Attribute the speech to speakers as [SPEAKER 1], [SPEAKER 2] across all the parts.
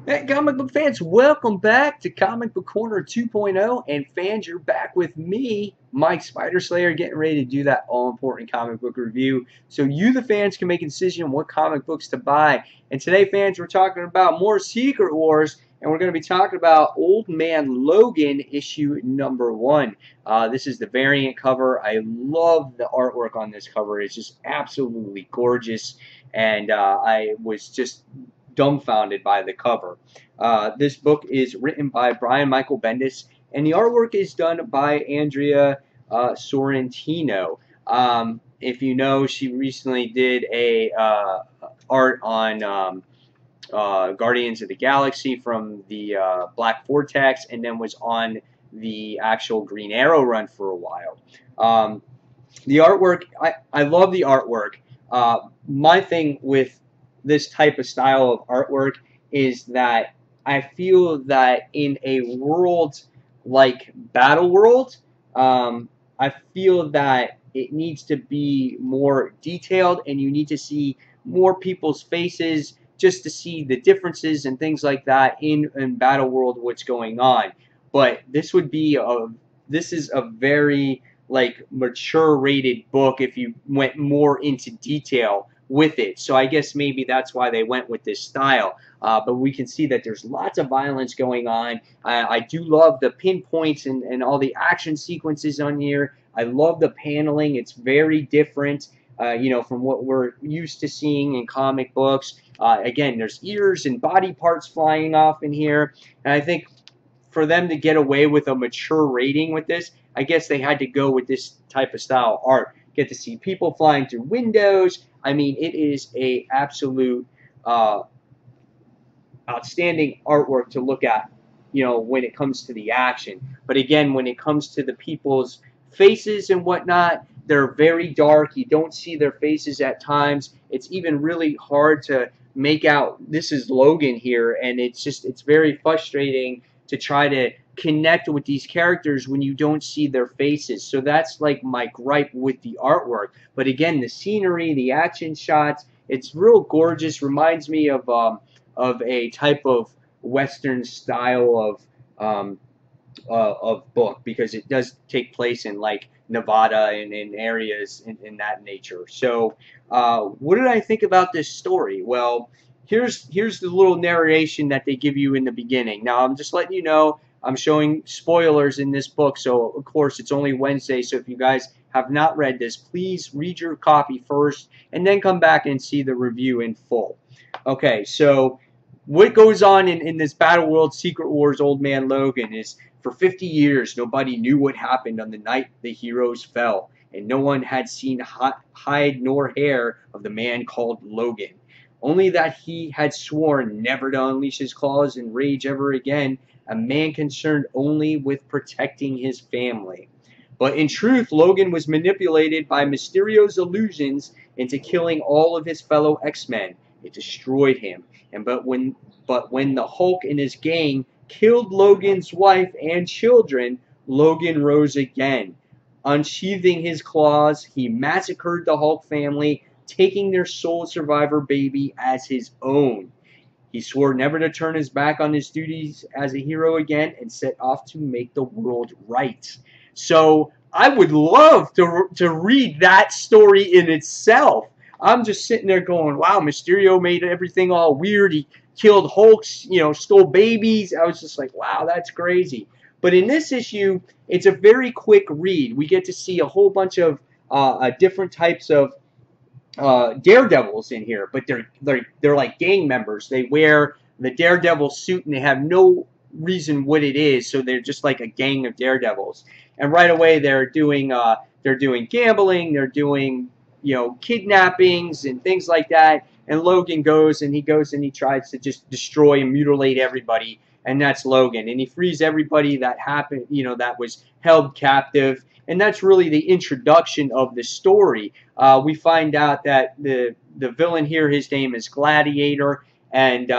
[SPEAKER 1] Hey, comic book fans, welcome back to Comic Book Corner 2.0. And fans, you're back with me, Mike Spider Slayer, getting ready to do that all-important comic book review so you, the fans, can make a decision on what comic books to buy. And today, fans, we're talking about more Secret Wars, and we're going to be talking about Old Man Logan issue number 1. This is the variant cover. I love the artwork on this cover. It's just absolutely gorgeous, and I was just dumbfounded by the cover. This book is written by Brian Michael Bendis, and the artwork is done by Andrea Sorrentino. If you know, she recently did a art on Guardians of the Galaxy from the Black Vortex, and then was on the actual Green Arrow run for a while. The artwork, I love the artwork. My thing with this type of style of artwork is that I feel that in a world like Battle World, I feel that it needs to be more detailed, and you need to see more people's faces just to see the differences and things like that in Battle World, what's going on. But this is a very like mature rated book if you went more into detail with it. So I guess maybe that's why they went with this style. But we can see that there's lots of violence going on. I do love the pinpoints and all the action sequences on here. I love the paneling. It's very different, you know, from what we're used to seeing in comic books. Again, there's ears and body parts flying off in here. And I think for them to get away with a mature rating with this, I guess they had to go with this type of style art. Get to see people flying through windows. I mean, it is a absolute outstanding artwork to look at, you know, when it comes to the action. But again, when it comes to the people's faces and whatnot, they're very dark. You don't see their faces at times. It's even really hard to make out this is Logan here, and it's very frustrating to try to connect with these characters when you don't see their faces. So that's like my gripe with the artwork. But again, the scenery, the action shots, it's real gorgeous. Reminds me of a type of Western style of book, because it does take place in like Nevada and in areas in that nature. So what did I think about this story? Well, here's the little narration that they give you in the beginning. Now, I'm just letting you know, I'm showing spoilers in this book, so of course it's only Wednesday, so if you guys have not read this, please read your copy first and then come back and see the review in full. Okay, so what goes on in this Battle World Secret Wars Old Man Logan is, for 50 years nobody knew what happened on the night the heroes fell, and no one had seen hide nor hair of the man called Logan. Only that he had sworn never to unleash his claws and rage ever again, a man concerned only with protecting his family. But in truth, Logan was manipulated by Mysterio's illusions into killing all of his fellow X-Men. It destroyed him. But when the Hulk and his gang killed Logan's wife and children, Logan rose again. Unsheathing his claws, he massacred the Hulk family, taking their sole survivor baby as his own. He swore never to turn his back on his duties as a hero again, and set off to make the world right. So I would love to read that story in itself. I'm just sitting there going, wow, Mysterio made everything all weird. He killed Hulks, you know, stole babies. I was just like, wow, that's crazy. But in this issue, it's a very quick read. We get to see a whole bunch of different types of daredevils in here, but they're like gang members. They wear the daredevil suit and they have no reason what it is, so they're just like a gang of daredevils. And right away they're doing gambling, they're doing, you know, kidnappings and things like that. And Logan goes and he tries to just destroy and mutilate everybody, and that's Logan. And he frees everybody that happened, you know, that was held captive. And that's really the introduction of the story. We find out that the villain here, his name is Gladiator, and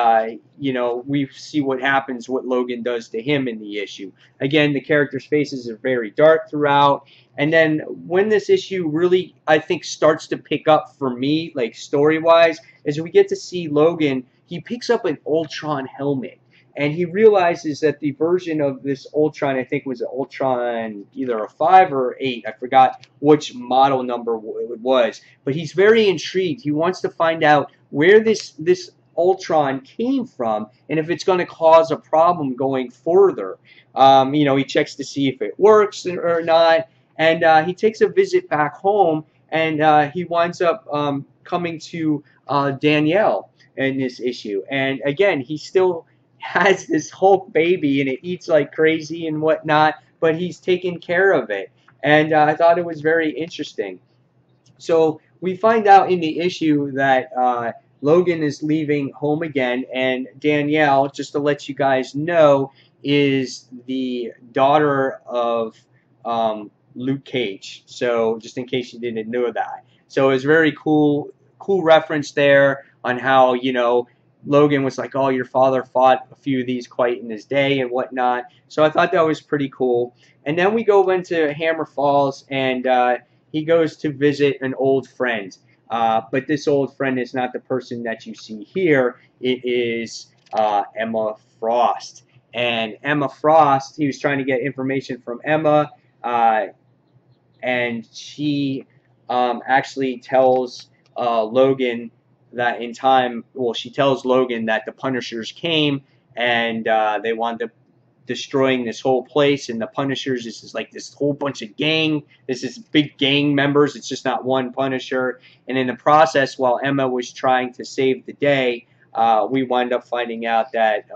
[SPEAKER 1] you know, we see what happens, what Logan does to him in the issue. Again, the characters' faces are very dark throughout. And then when this issue really, I think, starts to pick up for me, like story-wise, is we get to see Logan he picks up an Ultron helmet. And he realizes that the version of this Ultron, I think was an Ultron either a 5 or 8. I forgot which model number it was. But he's very intrigued. He wants to find out where this Ultron came from and if it's going to cause a problem going further. You know, he checks to see if it works or not. And he takes a visit back home, and he winds up coming to Danielle in this issue. And again, he still has this Hulk baby, and it eats like crazy and whatnot, but he's taking care of it. And I thought it was very interesting. So we find out in the issue that Logan is leaving home again, and Danielle, just to let you guys know, is the daughter of Luke Cage. So just in case you didn't know that. So it was very cool reference there on how, you know, Logan was like, oh, your father fought a few of these quite in his day and whatnot. So I thought that was pretty cool. And then we go into Hammer Falls, and he goes to visit an old friend. But this old friend is not the person that you see here. It is Emma Frost. And Emma Frost, he was trying to get information from Emma, and she actually tells Logan that in time, well, she tells Logan that the Punishers came, and they wound up destroying this whole place, and the Punishers is like this whole bunch of gang. This is big gang members. It's just not one Punisher. And in the process, while Emma was trying to save the day, we wind up finding out that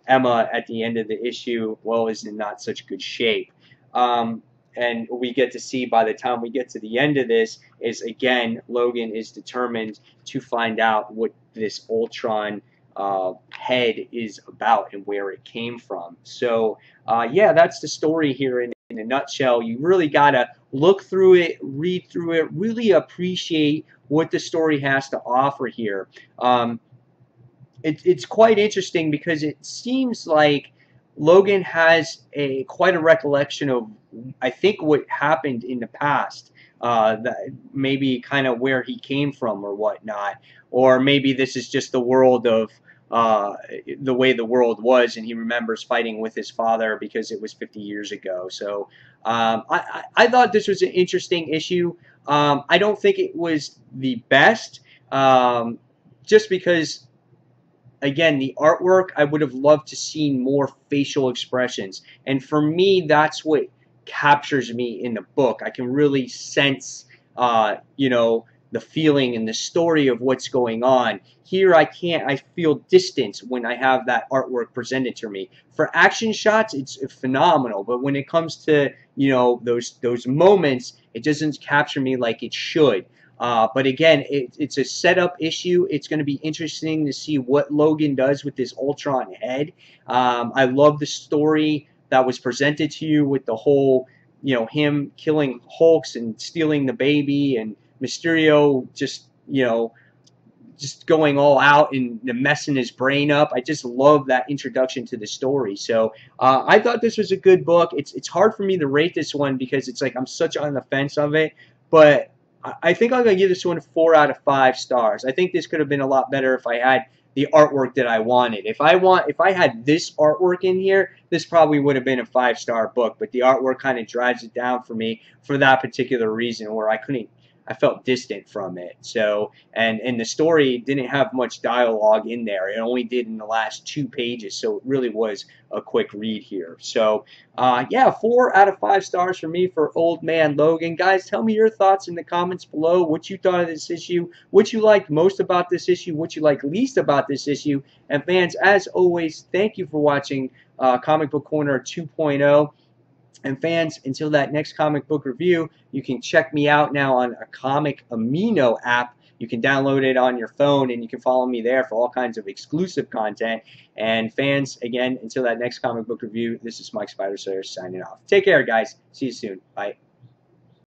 [SPEAKER 1] Emma, at the end of the issue, well, is in not such good shape. And we get to see, by the time we get to the end of this, is again, Logan is determined to find out what this Ultron head is about and where it came from. So, yeah, that's the story here in a nutshell. You really got to look through it, read through it, really appreciate what the story has to offer here. It's quite interesting because it seems like Logan has quite a recollection of, I think, what happened in the past, that maybe kind of where he came from or whatnot, or maybe this is just the world of the way the world was, and he remembers fighting with his father because it was 50 years ago. So I thought this was an interesting issue. I don't think it was the best, just because, again, the artwork, I would have loved to see more facial expressions. And for me, that's what captures me in the book. I can really sense, you know, the feeling and the story of what's going on. Here, I can't. I feel distance when I have that artwork presented to me. For action shots, it's phenomenal. But when it comes to, you know, those moments, it doesn't capture me like it should. But again, it's a setup issue. It's going to be interesting to see what Logan does with this Ultron head. I love the story that was presented to you with the whole, you know, him killing Hulks and stealing the baby, and Mysterio just, you know, just going all out and messing his brain up. I just love that introduction to the story. So I thought this was a good book. It's hard for me to rate this one because it's like I'm such on the fence of it, but I think I'm going to give this one 4 out of 5 stars. I think this could have been a lot better if I had the artwork that I wanted. If I had this artwork in here, this probably would have been a 5-star book, but the artwork kind of drives it down for me for that particular reason, where I felt distant from it. So, and the story didn't have much dialogue in there. It only did in the last 2 pages, so it really was a quick read here. So, yeah, 4 out of 5 stars for me for Old Man Logan. Guys, tell me your thoughts in the comments below, what you thought of this issue, what you liked most about this issue, what you liked least about this issue. And fans, as always, thank you for watching Comic Book Corner 2.0. And fans, until that next comic book review, you can check me out now on a Comic Amino app. You can download it on your phone, and you can follow me there for all kinds of exclusive content. And fans, again, until that next comic book review, this is Mike Spider Slayer signing off. Take care, guys. See you soon. Bye.